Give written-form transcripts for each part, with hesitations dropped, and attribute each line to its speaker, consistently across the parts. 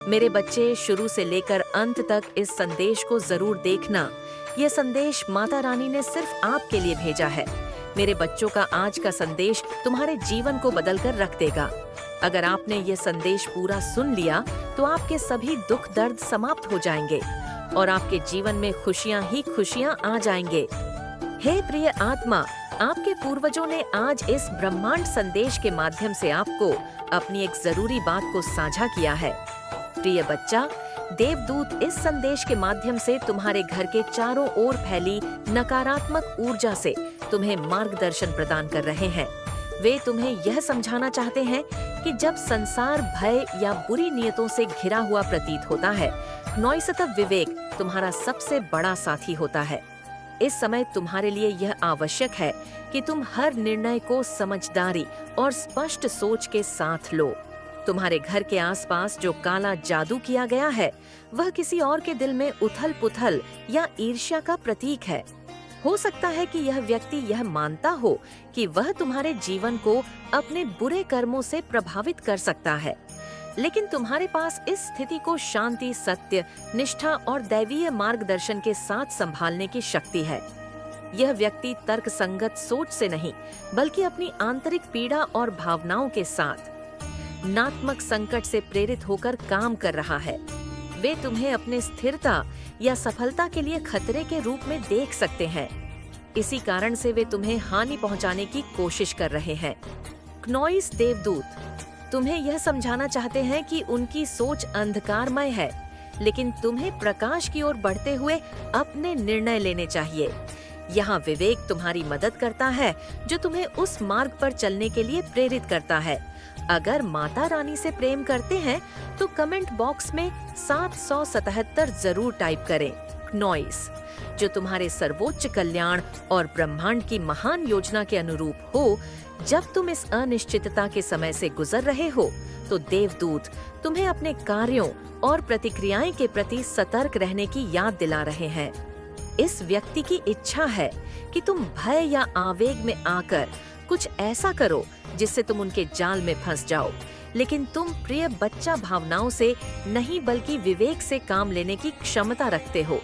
Speaker 1: मेरे बच्चे, शुरू से लेकर अंत तक इस संदेश को जरूर देखना। यह संदेश माता रानी ने सिर्फ आपके लिए भेजा है। मेरे बच्चों का आज का संदेश तुम्हारे जीवन को बदलकर रख देगा। अगर आपने ये संदेश पूरा सुन लिया तो आपके सभी दुख दर्द समाप्त हो जाएंगे और आपके जीवन में खुशियां ही खुशियां आ जाएंगे। हे प्रिय आत्मा, आपके पूर्वजों ने आज इस ब्रह्मांड संदेश के माध्यम से आपको अपनी एक जरूरी बात को साझा किया है। प्रिय बच्चा, देवदूत इस संदेश के माध्यम से तुम्हारे घर के चारों ओर फैली नकारात्मक ऊर्जा से तुम्हें मार्गदर्शन प्रदान कर रहे हैं। वे तुम्हें यह समझाना चाहते हैं कि जब संसार भय या बुरी नियतों से घिरा हुआ प्रतीत होता है, नॉइसतव विवेक तुम्हारा सबसे बड़ा साथी होता है। इस समय तुम्हारे लिए यह आवश्यक है कि तुम हर निर्णय को समझदारी और स्पष्ट सोच के साथ लो। तुम्हारे घर के आसपास जो काला जादू किया गया है, वह किसी और के दिल में उथल पुथल या ईर्ष्या का प्रतीक है। हो सकता है कि यह व्यक्ति यह मानता हो कि वह तुम्हारे जीवन को अपने बुरे कर्मों से प्रभावित कर सकता है, लेकिन तुम्हारे पास इस स्थिति को शांति, सत्य, निष्ठा और दैवीय मार्गदर्शन के साथ संभालने की शक्ति है। यह व्यक्ति तर्क संगत सोच से नहीं, बल्कि अपनी आंतरिक पीड़ा और भावनाओं के साथ नात्मक संकट से प्रेरित होकर काम कर रहा है। वे तुम्हें अपने स्थिरता या सफलता के लिए खतरे के रूप में देख सकते हैं। इसी कारण से वे तुम्हें हानि पहुंचाने की कोशिश कर रहे हैं। क्नोइस देवदूत तुम्हें यह समझाना चाहते हैं कि उनकी सोच अंधकारमय है, लेकिन तुम्हें प्रकाश की ओर बढ़ते हुए अपने निर्णय लेने चाहिए। यहाँ विवेक तुम्हारी मदद करता है, जो तुम्हें उस मार्ग पर चलने के लिए प्रेरित करता है। अगर माता रानी से प्रेम करते हैं तो कमेंट बॉक्स में 777 जरूर टाइप करें। क्नोइस, जो तुम्हारे सर्वोच्च कल्याण और ब्रह्मांड की महान योजना के अनुरूप हो। जब तुम इस अनिश्चितता के समय से गुजर रहे हो, तो देवदूत तुम्हें अपने कार्यों और प्रतिक्रियाएं के प्रति सतर्क रहने की याद दिला रहे हैं। इस व्यक्ति की इच्छा है कि तुम भय या आवेग में आकर कुछ ऐसा करो जिससे तुम उनके जाल में फंस जाओ, लेकिन तुम प्रिय बच्चा भावनाओं से नहीं बल्कि विवेक से काम लेने की क्षमता रखते हो।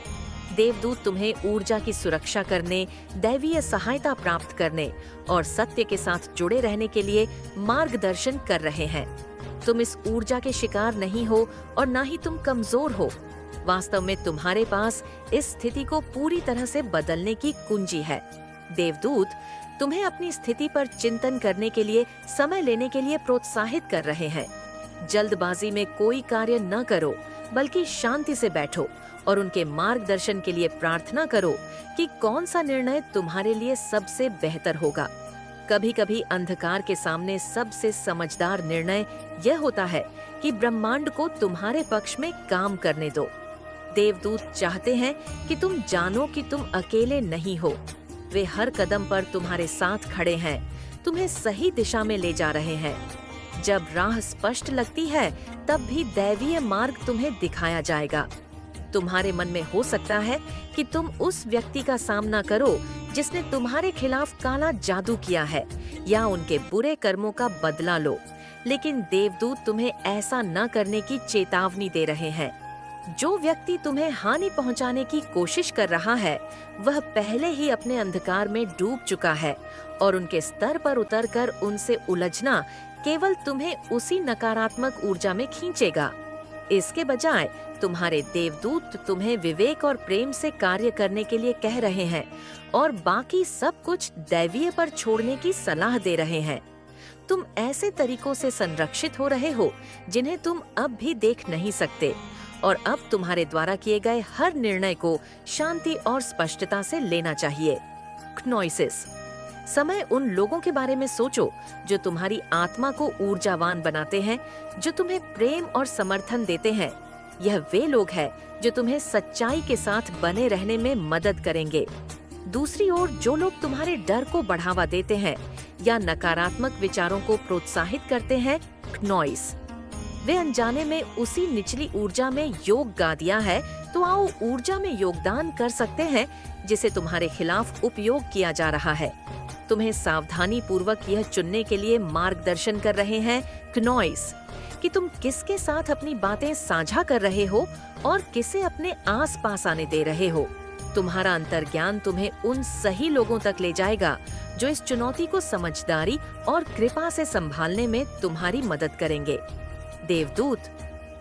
Speaker 1: देवदूत तुम्हें ऊर्जा की सुरक्षा करने, दैवीय सहायता प्राप्त करने और सत्य के साथ जुड़े रहने के लिए मार्गदर्शन कर रहे हैं। तुम इस ऊर्जा के शिकार नहीं हो और ना ही तुम कमजोर हो। वास्तव में तुम्हारे पास इस स्थिति को पूरी तरह से बदलने की कुंजी है। देवदूत तुम्हें अपनी स्थिति पर चिंतन करने के लिए समय लेने के लिए प्रोत्साहित कर रहे हैं। जल्दबाजी में कोई कार्य न करो, बल्कि शांति से बैठो और उनके मार्गदर्शन के लिए प्रार्थना करो कि कौन सा निर्णय तुम्हारे लिए सबसे बेहतर होगा। कभी कभी अंधकार के सामने सबसे समझदार निर्णय यह होता है कि ब्रह्मांड को तुम्हारे पक्ष में काम करने दो। देवदूत चाहते हैं कि तुम जानो कि तुम अकेले नहीं हो। वे हर कदम पर तुम्हारे साथ खड़े हैं, तुम्हें सही दिशा में ले जा रहे हैं। जब राह स्पष्ट लगती है, तब भी दैवीय मार्ग तुम्हें दिखाया जाएगा। तुम्हारे मन में हो सकता है कि तुम उस व्यक्ति का सामना करो जिसने तुम्हारे खिलाफ काला जादू किया है, या उनके बुरे कर्मों का बदला लो, लेकिन देवदूत तुम्हें ऐसा न करने की चेतावनी दे रहे हैं। जो व्यक्ति तुम्हें हानि पहुंचाने की कोशिश कर रहा है, वह पहले ही अपने अंधकार में डूब चुका है और उनके स्तर पर उतरकर उनसे उलझना केवल तुम्हें उसी नकारात्मक ऊर्जा में खींचेगा। इसके बजाय तुम्हारे देवदूत तुम्हें विवेक और प्रेम से कार्य करने के लिए कह रहे हैं और बाकी सब कुछ दैवीय पर छोड़ने की सलाह दे रहे हैं। तुम ऐसे तरीकों से संरक्षित हो रहे हो जिन्हें तुम अब भी देख नहीं सकते, और अब तुम्हारे द्वारा किए गए हर निर्णय को शांति और स्पष्टता से लेना चाहिए। क्नोइसिस, समय उन लोगों के बारे में सोचो जो तुम्हारी आत्मा को ऊर्जावान बनाते हैं, जो तुम्हें प्रेम और समर्थन देते हैं। यह वे लोग हैं जो तुम्हें सच्चाई के साथ बने रहने में मदद करेंगे। दूसरी ओर जो लोग तुम्हारे डर को बढ़ावा देते हैं या नकारात्मक विचारों को प्रोत्साहित करते हैं, क्नोइस, वे अनजाने में उसी निचली ऊर्जा में योग गा दिया है, तो आओ ऊर्जा में योगदान कर सकते हैं जिसे तुम्हारे खिलाफ उपयोग किया जा रहा है। तुम्हें सावधानी पूर्वक यह चुनने के लिए मार्गदर्शन कर रहे हैं क्नोइस कि तुम किसके साथ अपनी बातें साझा कर रहे हो और किसे अपने आस पास आने दे रहे हो। तुम्हारा अंतर्ज्ञान तुम्हें उन सही लोगों तक ले जाएगा जो इस चुनौती को समझदारी और कृपा से संभालने में तुम्हारी मदद करेंगे। देवदूत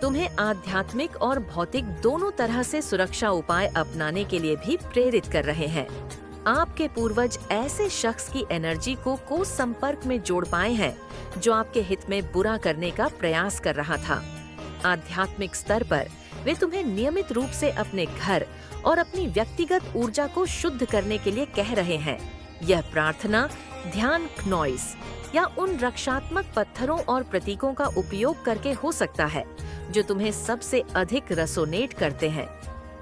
Speaker 1: तुम्हें आध्यात्मिक और भौतिक दोनों तरह से सुरक्षा उपाय अपनाने के लिए भी प्रेरित कर रहे हैं। आपके पूर्वज ऐसे शख्स की एनर्जी को संपर्क में जोड़ पाए हैं जो आपके हित में बुरा करने का प्रयास कर रहा था। आध्यात्मिक स्तर पर वे तुम्हें नियमित रूप से अपने घर और अपनी व्यक्तिगत ऊर्जा को शुद्ध करने के लिए कह रहे हैं। यह प्रार्थना, ध्यान, क्नॉइस या उन रक्षात्मक पत्थरों और प्रतीकों का उपयोग करके हो सकता है जो तुम्हें सबसे अधिक रेसोनेट करते हैं।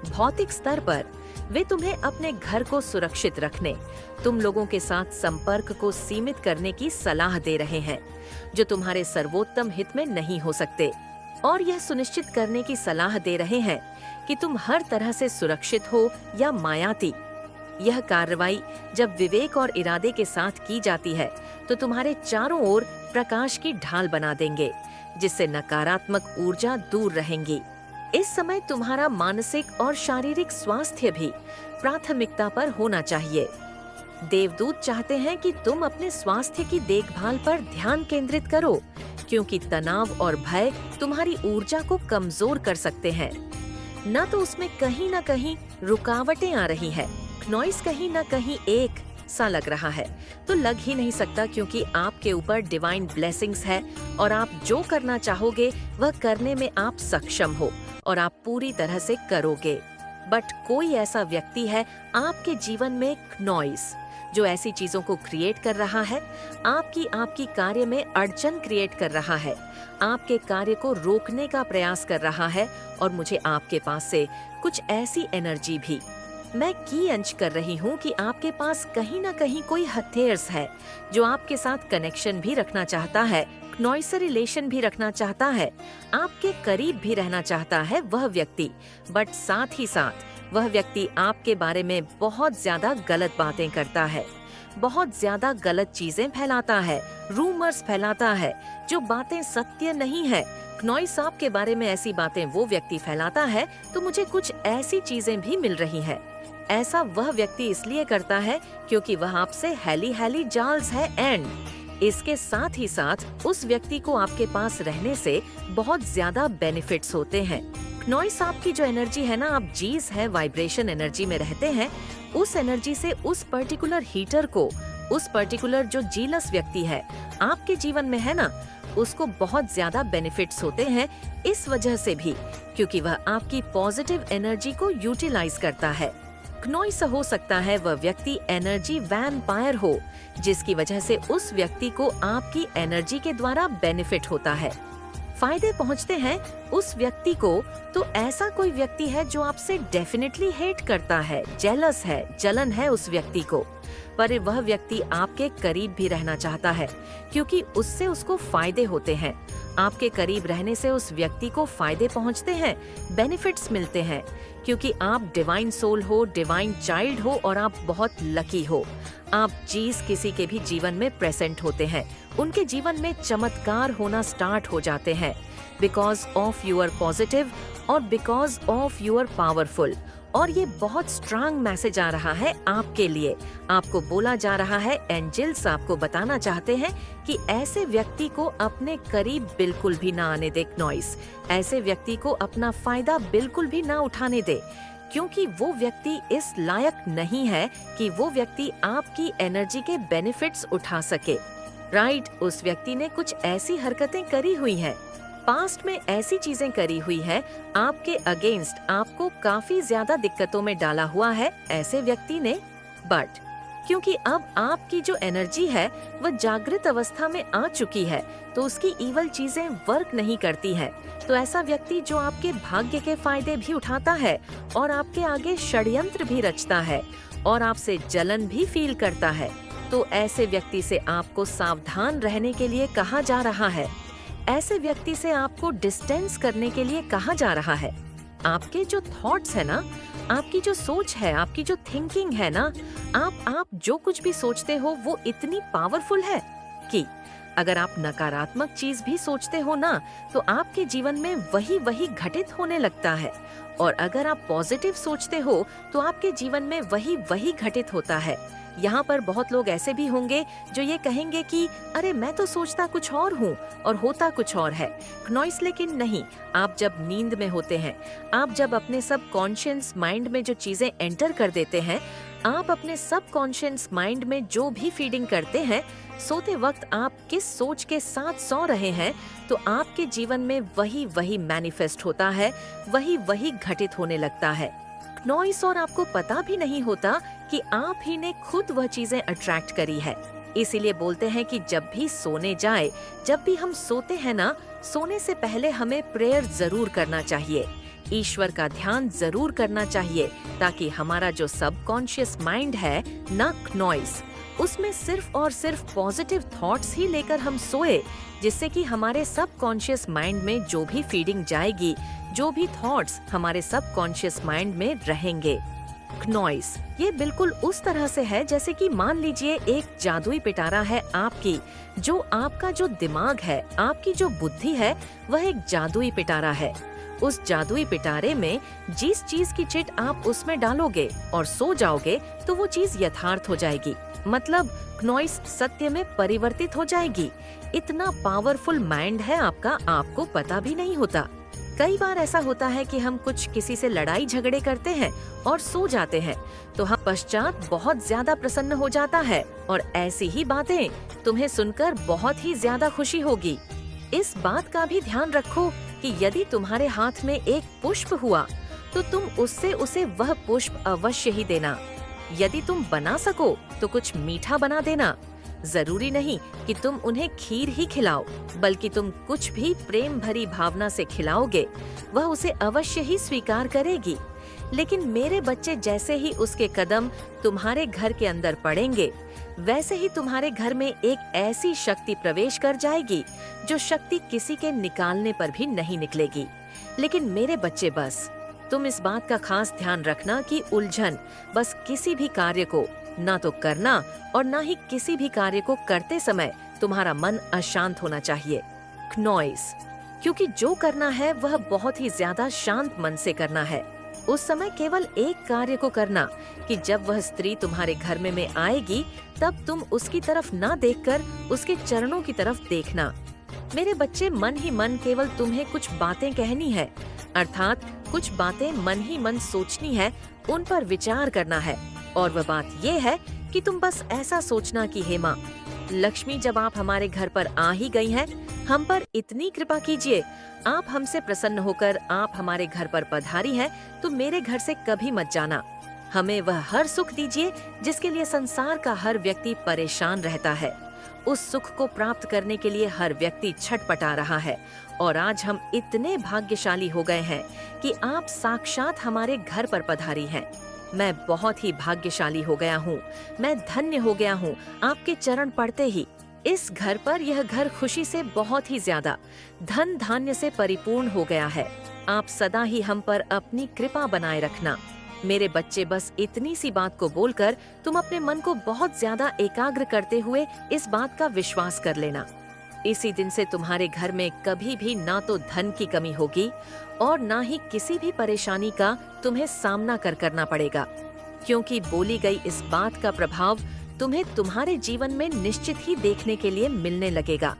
Speaker 1: भौतिक स्तर पर वे तुम्हें अपने घर को सुरक्षित रखने, तुम लोगों के साथ संपर्क को सीमित करने की सलाह दे रहे हैं जो तुम्हारे सर्वोत्तम हित में नहीं हो सकते, और यह सुनिश्चित करने की सलाह दे रहे हैं कि तुम हर तरह से सुरक्षित हो या मायाती। यह कार्रवाई जब विवेक और इरादे के साथ की जाती है तो तुम्हारे चारों ओर प्रकाश की ढाल बना देंगे, जिससे नकारात्मक ऊर्जा दूर रहेंगी। इस समय तुम्हारा मानसिक और शारीरिक स्वास्थ्य भी प्राथमिकता पर होना चाहिए। देवदूत चाहते हैं कि तुम अपने स्वास्थ्य की देखभाल पर ध्यान केंद्रित करो, क्योंकि तनाव और भय तुम्हारी ऊर्जा को कमजोर कर सकते हैं। न तो उसमें कहीं न कहीं रुकावटें आ रही है, नॉइस कहीं न कहीं एक सा लग रहा है, तो लग ही नहीं सकता, क्योंकि आपके ऊपर डिवाइन ब्लेसिंग्स है और आप जो करना चाहोगे वह करने में आप सक्षम हो और आप पूरी तरह से करोगे। बट कोई ऐसा व्यक्ति है आपके जीवन में नॉइस जो ऐसी चीजों को क्रिएट कर रहा है, आपकी कार्य में अड़चन क्रिएट कर रहा है, आपके कार्य को रोकने का प्रयास कर रहा है। और मुझे आपके पास से कुछ ऐसी एनर्जी भी मैं की अंश कर रही हूँ कि आपके पास कहीं ना कहीं कोई हथेर्स है जो आपके साथ कनेक्शन भी रखना चाहता है, नॉइस से रिलेशन भी रखना चाहता है, आपके करीब भी रहना चाहता है वह व्यक्ति। बट साथ ही साथ वह व्यक्ति आपके बारे में बहुत ज्यादा गलत बातें करता है, बहुत ज्यादा गलत चीजें फैलाता है, रूमर्स फैलाता है जो बातें सत्य नहीं है। नॉइस आपके बारे में ऐसी बातें वो व्यक्ति फैलाता है तो मुझे कुछ ऐसी चीजें भी मिल रही है। ऐसा वह व्यक्ति इसलिए करता है क्योंकि वह आपसे हैली जाल्स है। एंड इसके साथ ही साथ उस व्यक्ति को आपके पास रहने से बहुत ज्यादा बेनिफिट्स होते हैं। नॉइस आपकी जो एनर्जी है ना, आप जीस है, वाइब्रेशन एनर्जी में रहते हैं, उस एनर्जी से उस पर्टिकुलर हीटर को, उस पर्टिकुलर जो जीलस व्यक्ति है आपके जीवन में है ना, उसको बहुत ज्यादा बेनिफिट्स होते हैं। इस वजह से भी क्योंकि वह आपकी पॉजिटिव एनर्जी को यूटिलाइज करता है। नॉइस हो सकता है वह व्यक्ति एनर्जी वैम्पायर हो, जिसकी वजह से उस व्यक्ति को आपकी एनर्जी के द्वारा बेनिफिट होता है, फायदे पहुंचते हैं उस व्यक्ति को। तो ऐसा कोई व्यक्ति है जो आपसे डेफिनेटली हेट करता है, जेलस है, जलन है उस व्यक्ति को, पर वह व्यक्ति आपके करीब भी रहना चाहता है क्योंकि उससे उसको फायदे होते हैं। आपके करीब रहने से उस व्यक्ति को फायदे पहुंचते हैं, बेनिफिट्स मिलते हैं, क्योंकि आप डिवाइन सोल हो, डिवाइन चाइल्ड हो और आप बहुत लकी हो। आप जीस किसी के भी जीवन में प्रेजेंट होते हैं, उनके जीवन में चमत्कार होना स्टार्ट हो जाते हैं बिकॉज ऑफ यूर पॉजिटिव और बिकॉज ऑफ यूर पावरफुल। और ये बहुत स्ट्रांग मैसेज आ रहा है आपके लिए, आपको बोला जा रहा है, एंजल्स आपको बताना चाहते हैं कि ऐसे व्यक्ति को अपने करीब बिल्कुल भी ना आने दे नॉइस, ऐसे व्यक्ति को अपना फायदा बिल्कुल भी ना उठाने दे, क्योंकि वो व्यक्ति इस लायक नहीं है कि वो व्यक्ति आपकी एनर्जी के बेनिफिट्स उठा सके। राइट, उस व्यक्ति ने कुछ ऐसी हरकतें करी हुई हैं, पास्ट में ऐसी चीजें करी हुई है, आपके अगेंस्ट आपको काफी ज्यादा दिक्कतों में डाला हुआ है ऐसे व्यक्ति ने। बट क्योंकि अब आपकी जो एनर्जी है वह जागृत अवस्था में आ चुकी है तो उसकी ईवल चीजें वर्क नहीं करती है। तो ऐसा व्यक्ति जो आपके भाग्य के फायदे भी उठाता है और आपके आगे षड्यंत्र भी रचता है और आपसे जलन भी फील करता है, तो ऐसे व्यक्ति से आपको सावधान रहने के लिए कहा जा रहा है। ऐसे व्यक्ति से आपको डिस्टेंस करने के लिए कहा जा रहा है। आपके जो थॉट्स है ना, आपकी जो सोच है, आपकी जो थिंकिंग है ना, आप जो कुछ भी सोचते हो वो इतनी पावरफुल है कि अगर आप नकारात्मक चीज भी सोचते हो ना, तो आपके जीवन में वही वही घटित होने लगता है। और अगर आप पॉजिटिव सोचते हो तो आपके जीवन में वही वही घटित होता है। यहाँ पर बहुत लोग ऐसे भी होंगे जो ये कहेंगे कि अरे मैं तो सोचता कुछ और हूँ और होता कुछ और है। नॉइस लेकिन नहीं, आप जब नींद में होते हैं, आप जब अपने सब कॉन्शियस माइंड में जो चीजें एंटर कर देते हैं, आप अपने सब कॉन्शियस माइंड में जो भी फीडिंग करते हैं, सोते वक्त आप किस सोच के साथ सो रहे हैं, तो आपके जीवन में वही वही मैनिफेस्ट होता है, वही वही घटित होने लगता है। नॉइस और आपको पता भी नहीं होता कि आप ही ने खुद वह चीजें अट्रैक्ट करी है। इसीलिए बोलते हैं कि जब भी सोने जाए, जब भी हम सोते हैं ना, सोने से पहले हमें प्रेयर जरूर करना चाहिए, ईश्वर का ध्यान जरूर करना चाहिए, ताकि हमारा जो सबकॉन्शियस माइंड है ना नॉइस, उसमें सिर्फ और सिर्फ पॉजिटिव थॉट्स ही लेकर हम सोए, जिससे कि हमारे सबकॉन्शियस माइंड में जो भी फीडिंग जाएगी, जो भी थॉट्स हमारे सबकॉन्शियस माइंड में रहेंगे। नॉइस ये बिल्कुल उस तरह से है जैसे कि मान लीजिए एक जादुई पिटारा है आपकी, जो आपका जो दिमाग है, आपकी जो बुद्धि है, वह एक जादुई पिटारा है। उस जादुई पिटारे में जिस चीज की चिट आप उसमें डालोगे और सो जाओगे, तो वो चीज यथार्थ हो जाएगी, मतलब नॉइस सत्य में परिवर्तित हो जाएगी। इतना पावरफुल माइंड है आपका, आपको पता भी नहीं होता। कई बार ऐसा होता है कि हम कुछ किसी से लड़ाई झगड़े करते हैं और सो जाते हैं, तो हम पश्चात बहुत ज्यादा प्रसन्न हो जाता है और ऐसी ही बातें तुम्हें सुनकर बहुत ही ज्यादा खुशी होगी। इस बात का भी ध्यान रखो कि यदि तुम्हारे हाथ में एक पुष्प हुआ, तो तुम उससे उसे वह पुष्प अवश्य ही देना। यदि तुम बना सको तो कुछ मीठा बना देना। जरूरी नहीं कि तुम उन्हें खीर ही खिलाओ, बल्कि तुम कुछ भी प्रेम भरी भावना से खिलाओगे, वह उसे अवश्य ही स्वीकार करेगी। लेकिन मेरे बच्चे जैसे ही उसके कदम तुम्हारे घर के अंदर पड़ेंगे, वैसे ही तुम्हारे घर में एक ऐसी शक्ति प्रवेश कर जाएगी, जो शक्ति किसी के निकालने पर भी नहीं निकलेगी। लेकिन मेरे बच्चे, बस तुम इस बात का खास ध्यान रखना कि उलझन बस किसी भी कार्य को ना तो करना और ना ही किसी भी कार्य को करते समय तुम्हारा मन अशांत होना चाहिए। नॉइस, क्योंकि जो करना है वह बहुत ही ज्यादा शांत मन से करना है। उस समय केवल एक कार्य को करना कि जब वह स्त्री तुम्हारे घर में आएगी, तब तुम उसकी तरफ ना देखकर उसके चरणों की तरफ देखना। मेरे बच्चे, मन ही मन केवल तुम्हें कुछ बातें कहनी है, अर्थात कुछ बातें मन ही मन सोचनी है, उन पर विचार करना है। और वह बात ये है कि तुम बस ऐसा सोचना कि हे माँ लक्ष्मी, जब आप हमारे घर पर आ ही गई हैं, हम पर इतनी कृपा कीजिए, आप हमसे प्रसन्न होकर आप हमारे घर पर पधारी हैं, तो मेरे घर से कभी मत जाना। हमें वह हर सुख दीजिए जिसके लिए संसार का हर व्यक्ति परेशान रहता है। उस सुख को प्राप्त करने के लिए हर व्यक्ति छटपटा रहा है, और आज हम इतने भाग्यशाली हो गए हैं कि आप साक्षात हमारे घर पर पधारी हैं। मैं बहुत ही भाग्यशाली हो गया हूँ, मैं धन्य हो गया हूँ आपके चरण पड़ते ही। इस घर पर यह घर खुशी से बहुत ही ज्यादा धन धान्य से परिपूर्ण हो गया है। आप सदा ही हम पर अपनी कृपा बनाए रखना। मेरे बच्चे, बस इतनी सी बात को बोलकर तुम अपने मन को बहुत ज्यादा एकाग्र करते हुए इस बात का विश्वास कर लेना। इसी दिन से तुम्हारे घर में कभी भी ना तो धन की कमी होगी और ना ही किसी भी परेशानी का तुम्हें सामना करना पड़ेगा, क्योंकि बोली गई इस बात का प्रभाव तुम्हें तुम्हारे जीवन में निश्चित ही देखने के लिए मिलने लगेगा।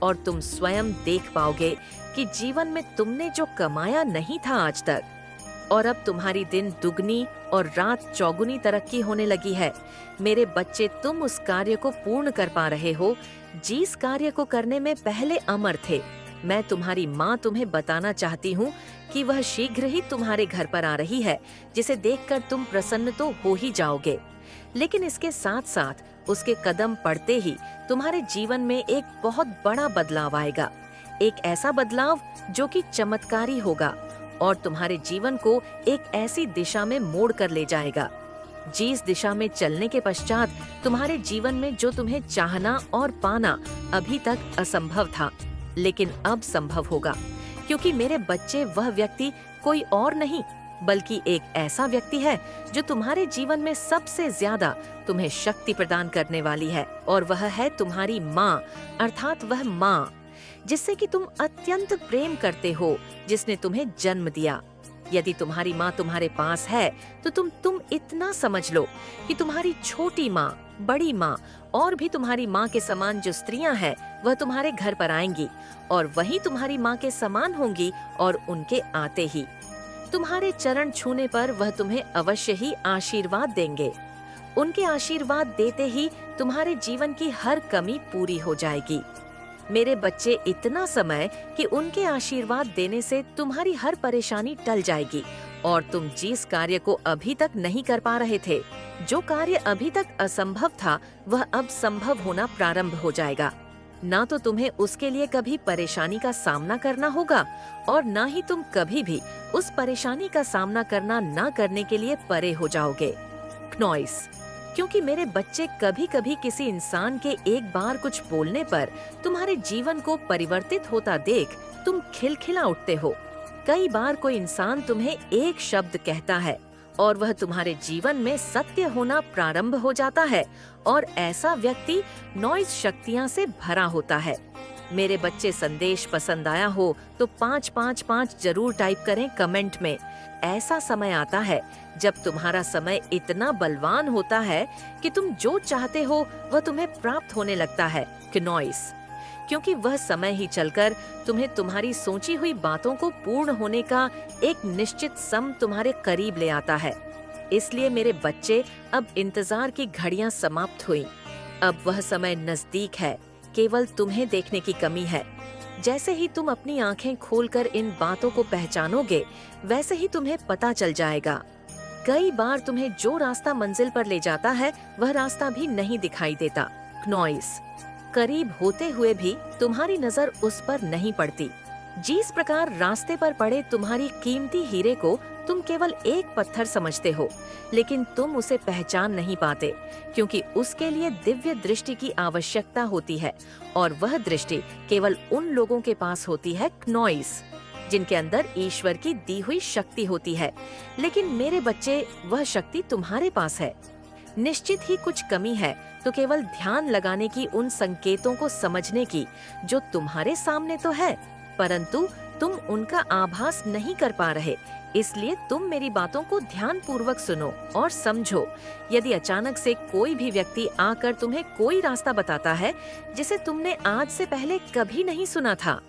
Speaker 1: और तुम स्वयं देख पाओगे कि जीवन में तुमने जो कमाया नहीं था आज तक, और अब तुम्हारी दिन दुगनी और रात चौगुनी तरक्की होने लगी है। मेरे बच्चे, तुम उस कार्य को पूर्ण कर पा रहे हो जिस कार्य को करने में पहले अमर थे। मैं तुम्हारी माँ तुम्हें बताना चाहती हूँ कि वह शीघ्र ही तुम्हारे घर पर आ रही है, जिसे देखकर तुम प्रसन्न तो हो ही जाओगे, लेकिन इसके साथ साथ उसके कदम पड़ते ही तुम्हारे जीवन में एक बहुत बड़ा बदलाव आएगा। एक ऐसा बदलाव जो कि चमत्कारी होगा और तुम्हारे जीवन को एक ऐसी दिशा में मोड़ कर ले जाएगा जिस दिशा में चलने के पश्चात तुम्हारे जीवन में जो तुम्हें चाहना और पाना अभी तक असंभव था, लेकिन अब संभव होगा। क्योंकि मेरे बच्चे, वह व्यक्ति कोई और नहीं, बल्कि एक ऐसा व्यक्ति है जो तुम्हारे जीवन में सबसे ज्यादा तुम्हें शक्ति प्रदान करने वाली है, और वह है तुम्हारी माँ, अर्थात वह माँ जिससे कि तुम अत्यंत प्रेम करते हो, जिसने तुम्हें जन्म दिया। यदि तुम्हारी माँ तुम्हारे पास है तो तुम इतना समझ लो कि तुम्हारी छोटी माँ, बड़ी माँ और भी तुम्हारी माँ के समान जो स्त्रियां हैं वह तुम्हारे घर पर आएंगी और वही तुम्हारी माँ के समान होंगी, और उनके आते ही तुम्हारे चरण छूने पर वह तुम्हें अवश्य ही आशीर्वाद देंगे। उनके आशीर्वाद देते ही तुम्हारे जीवन की हर कमी पूरी हो जाएगी। मेरे बच्चे, इतना समय कि उनके आशीर्वाद देने से तुम्हारी हर परेशानी टल जाएगी और तुम जिस कार्य को अभी तक नहीं कर पा रहे थे, जो कार्य अभी तक असंभव था, वह अब संभव होना प्रारंभ हो जाएगा। ना तो तुम्हें उसके लिए कभी परेशानी का सामना करना होगा और ना ही तुम कभी भी उस परेशानी का सामना करना ना करने के लिए परे हो जाओगे। क्नॉइस, क्योंकि मेरे बच्चे, कभी कभी किसी इंसान के एक बार कुछ बोलने पर तुम्हारे जीवन को परिवर्तित होता देख तुम खिलखिला उठते हो। कई बार कोई इंसान तुम्हें एक शब्द कहता है और वह तुम्हारे जीवन में सत्य होना प्रारंभ हो जाता है, और ऐसा व्यक्ति नॉइज शक्तियां से भरा होता है। मेरे बच्चे, संदेश पसंद आया हो तो 555 जरूर टाइप करें कमेंट में। ऐसा समय आता है जब तुम्हारा समय इतना बलवान होता है कि तुम जो चाहते हो वह तुम्हें प्राप्त होने लगता है। क्नॉइस, क्योंकि वह समय ही चलकर तुम्हें तुम्हारी सोची हुई बातों को पूर्ण होने का एक निश्चित सम तुम्हारे करीब ले आता है। इसलिए मेरे बच्चे, अब इंतजार की घड़ियां समाप्त हुई। अब वह समय नजदीक है, केवल तुम्हें देखने की कमी है। जैसे ही तुम अपनी आंखें खोलकर इन बातों को पहचानोगे, वैसे ही तुम्हें पता चल जाएगा। कई बार तुम्हें जो रास्ता मंजिल पर ले जाता है वह रास्ता भी नहीं दिखाई देता। क्नॉइस, करीब होते हुए भी तुम्हारी नजर उस पर नहीं पड़ती। जिस प्रकार रास्ते पर पड़े तुम्हारी कीमती हीरे को तुम केवल एक पत्थर समझते हो, लेकिन तुम उसे पहचान नहीं पाते, क्योंकि उसके लिए दिव्य दृष्टि की आवश्यकता होती है, और वह दृष्टि केवल उन लोगों के पास होती है, क्नॉइस, जिनके अंदर ईश्वर की दी हुई शक्ति होती है। लेकिन मेरे बच्चे, वह शक्ति तुम्हारे पास है। निश्चित ही कुछ कमी है तो केवल ध्यान लगाने की, उन संकेतों को समझने की जो तुम्हारे सामने तो है, परंतु तुम उनका आभास नहीं कर पा रहे। इसलिए तुम मेरी बातों को ध्यान पूर्वक सुनो और समझो। यदि अचानक से कोई भी व्यक्ति आकर तुम्हें कोई रास्ता बताता है जिसे तुमने आज से पहले कभी नहीं सुना था,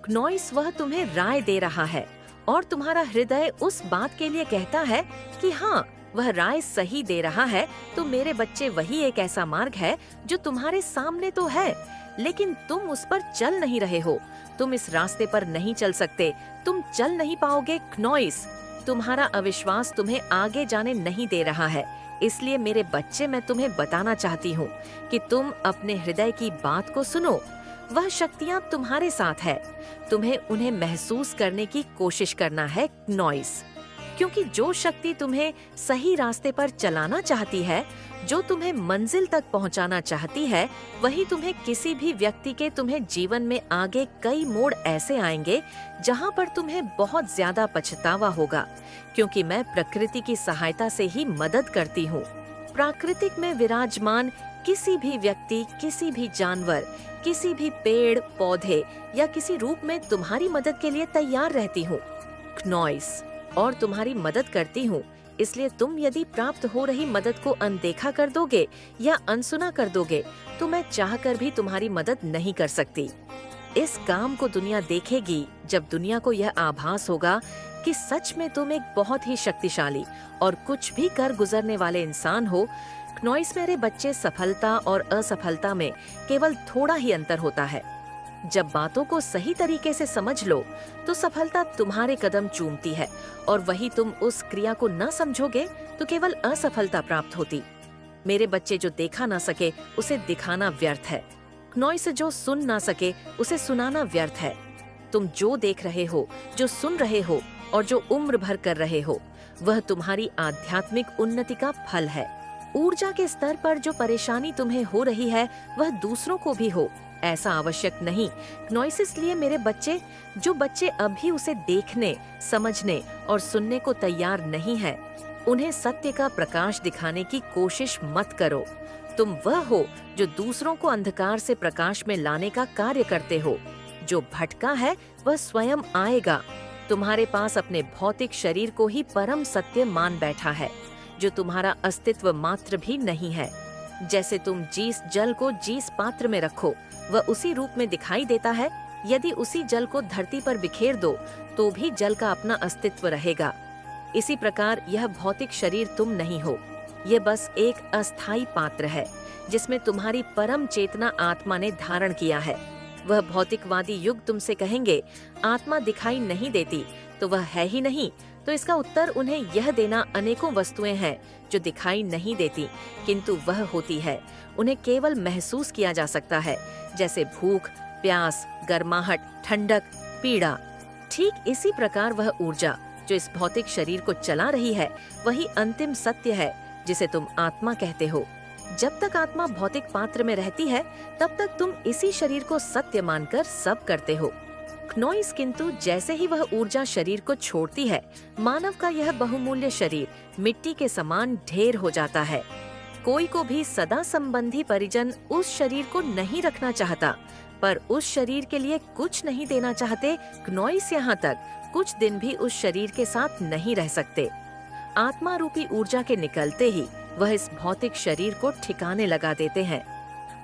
Speaker 1: क्नॉइस, वह तुम्हें राय दे रहा है और तुम्हारा हृदय उस बात के लिए कहता है कि हाँ, वह राय सही दे रहा है, तो मेरे बच्चे, वही एक ऐसा मार्ग है जो तुम्हारे सामने तो है, लेकिन तुम उस पर चल नहीं रहे हो। तुम इस रास्ते पर नहीं चल सकते, तुम चल नहीं पाओगे। क्नॉइस, तुम्हारा अविश्वास तुम्हें आगे जाने नहीं दे रहा है। इसलिए मेरे बच्चे, मैं तुम्हें बताना चाहती हूँ कि तुम अपने हृदय की बात को सुनो। वह शक्तियाँ तुम्हारे साथ है, तुम्हें उन्हें महसूस करने की कोशिश करना है। क्नॉइस, क्योंकि जो शक्ति तुम्हें सही रास्ते पर चलाना चाहती है, जो तुम्हें मंजिल तक पहुंचाना चाहती है, वही तुम्हें किसी भी व्यक्ति के, तुम्हें जीवन में आगे कई मोड़ ऐसे आएंगे जहां पर तुम्हें बहुत ज्यादा पछतावा होगा, क्योंकि मैं प्रकृति की सहायता से ही मदद करती हूँ। प्राकृतिक में विराजमान किसी भी व्यक्ति, किसी भी जानवर, किसी भी पेड़ पौधे या किसी रूप में तुम्हारी मदद के लिए तैयार रहती हूँ। क्नॉइस, और तुम्हारी मदद करती हूँ। इसलिए तुम यदि प्राप्त हो रही मदद को अनदेखा कर दोगे या अनसुना कर दोगे, तो मैं चाहकर भी तुम्हारी मदद नहीं कर सकती। इस काम को दुनिया देखेगी जब दुनिया को यह आभास होगा कि सच में तुम एक बहुत ही शक्तिशाली और कुछ भी कर गुजरने वाले इंसान हो। क्नॉइस, मेरे बच्चे, सफलता और असफलता में केवल थोड़ा ही अंतर होता है। जब बातों को सही तरीके से समझ लो तो सफलता तुम्हारे कदम चूमती है, और वही तुम उस क्रिया को न समझोगे तो केवल असफलता प्राप्त होती। मेरे बच्चे, जो देखा ना सके उसे दिखाना व्यर्थ है। क्नॉइस, जो सुन ना सके उसे सुनाना व्यर्थ है। तुम जो देख रहे हो, जो सुन रहे हो और जो उम्र भर कर रहे हो, वह तुम्हारी आध्यात्मिक उन्नति का फल है। ऊर्जा के स्तर पर जो परेशानी तुम्हें हो रही है वह दूसरों को भी हो, ऐसा आवश्यक नहीं। नॉइस इसलिए मेरे बच्चे, जो बच्चे अभी उसे देखने, समझने और सुनने को तैयार नहीं है, उन्हें सत्य का प्रकाश दिखाने की कोशिश मत करो। तुम वह हो जो दूसरों को अंधकार से प्रकाश में लाने का कार्य करते हो। जो भटका है वह स्वयं आएगा। तुम्हारे पास अपने भौतिक शरीर को ही परम सत्य मान बैठा है, जो तुम्हारा अस्तित्व मात्र भी नहीं है। जैसे तुम जिस जल को जिस पात्र में रखो वह उसी रूप में दिखाई देता है। यदि उसी जल को धरती पर बिखेर दो तो भी जल का अपना अस्तित्व रहेगा। इसी प्रकार यह भौतिक शरीर तुम नहीं हो, ये बस एक अस्थाई पात्र है जिसमें तुम्हारी परम चेतना आत्मा ने धारण किया है। वह भौतिकवादी युग तुमसे कहेंगे आत्मा दिखाई नहीं देती तो वह है ही नहीं, तो इसका उत्तर उन्हें यह देना अनेकों वस्तुएं हैं जो दिखाई नहीं देती किंतु वह होती है। उन्हें केवल महसूस किया जा सकता है, जैसे भूख, प्यास, गर्माहट, ठंडक, पीड़ा। ठीक इसी प्रकार वह ऊर्जा जो इस भौतिक शरीर को चला रही है वही अंतिम सत्य है जिसे तुम आत्मा कहते हो। जब तक आत्मा भौतिक पात्र में रहती है तब तक तुम इसी शरीर को सत्य मानकर सब करते हो। क्नोइस किंतु जैसे ही वह ऊर्जा शरीर को छोड़ती है, मानव का यह बहुमूल्य शरीर मिट्टी के समान ढेर हो जाता है। कोई को भी सदा संबंधी परिजन उस शरीर को नहीं रखना चाहता, पर उस शरीर के लिए कुछ नहीं देना चाहते। क्नोइस यहाँ तक कुछ दिन भी उस शरीर के साथ नहीं रह सकते। आत्मा रूपी ऊर्जा के निकलते ही वह इस भौतिक शरीर को ठिकाने लगा देते हैं।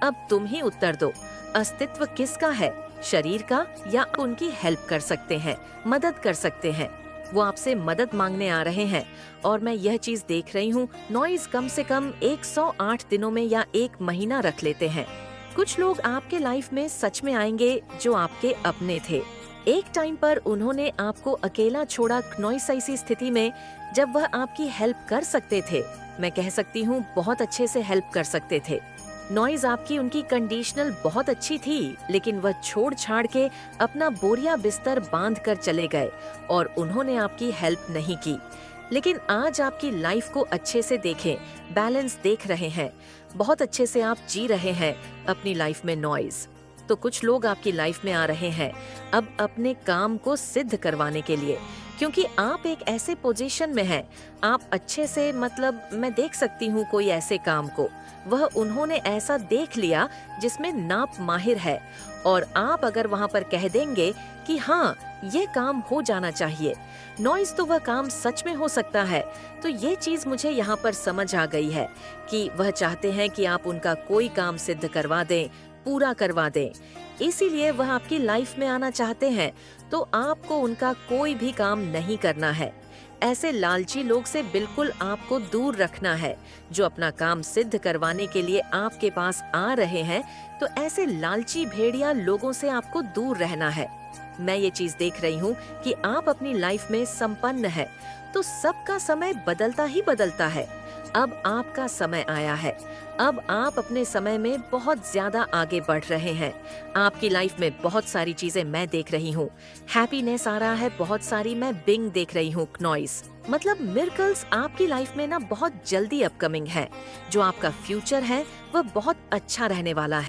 Speaker 1: अब तुम ही उत्तर दो, अस्तित्व किसका है, शरीर का या उनकी हेल्प कर सकते हैं, मदद कर सकते हैं। वो आपसे मदद मांगने आ रहे हैं और मैं यह चीज देख रही हूँ, नॉइज कम से कम 108 दिनों में या 1 महीना रख लेते हैं। कुछ लोग आपके लाइफ में सच में आएंगे जो आपके अपने थे। एक टाइम पर उन्होंने आपको अकेला छोड़ा क्नोइस ऐसी स्थिति में जब वह आपकी हेल्प कर सकते थे। मैं कह सकती हूँ बहुत अच्छे से हेल्प कर सकते थे। नॉइज आपकी उनकी कंडीशनल बहुत अच्छी थी, लेकिन वह छोड़ छाड़ के अपना बोरिया बिस्तर बांध कर चले गए और उन्होंने आपकी हेल्प नहीं की। लेकिन आज आपकी लाइफ को अच्छे से देखें, बैलेंस देख रहे हैं, बहुत अच्छे से आप जी रहे हैं अपनी लाइफ में नॉइज। तो कुछ लोग आपकी लाइफ में आ रहे हैं अब अपने काम को सिद्ध करवाने के लिए, क्योंकि आप एक ऐसे पोजीशन में हैं, आप अच्छे से, मतलब मैं देख सकती हूँ कोई ऐसे काम को, वह उन्होंने ऐसा देख लिया जिसमें नाप माहिर है, और आप अगर वहाँ पर कह देंगे कि हाँ ये काम हो जाना चाहिए, नॉइज तो वह काम सच में हो सकता है। तो ये चीज मुझे यहाँ पर समझ आ गई है कि वह चाहते हैं कि आप उनका कोई काम सिद्ध करवा दें, पूरा करवा दें, इसीलिए वह आपकी लाइफ में आना चाहते हैं। तो आपको उनका कोई भी काम नहीं करना है। ऐसे लालची लोग से बिल्कुल आपको दूर रखना है। जो अपना काम सिद्ध करवाने के लिए आपके पास आ रहे हैं, तो ऐसे लालची भेड़िया लोगों से आपको दूर रहना है। मैं ये चीज देख रही हूँ कि आप अपनी लाइफ में संपन्न है, तो सबका समय बदलता ही बदलता है। अब आपका समय आया है। अब आप अपने समय में बहुत ज्यादा आगे बढ़ रहे हैं। आपकी लाइफ में बहुत सारी चीजें मैं देख रही हूँ। हैप्पीनेस आ रहा है बहुत सारी, मैं बिंग देख रही हूँ, क्नोइस, मतलब मिरेकल्स आपकी लाइफ में ना बहुत जल्दी अपकमिंग है। जो आपका फ्यूचर है वह बहुत अच्छा रहने वाला है।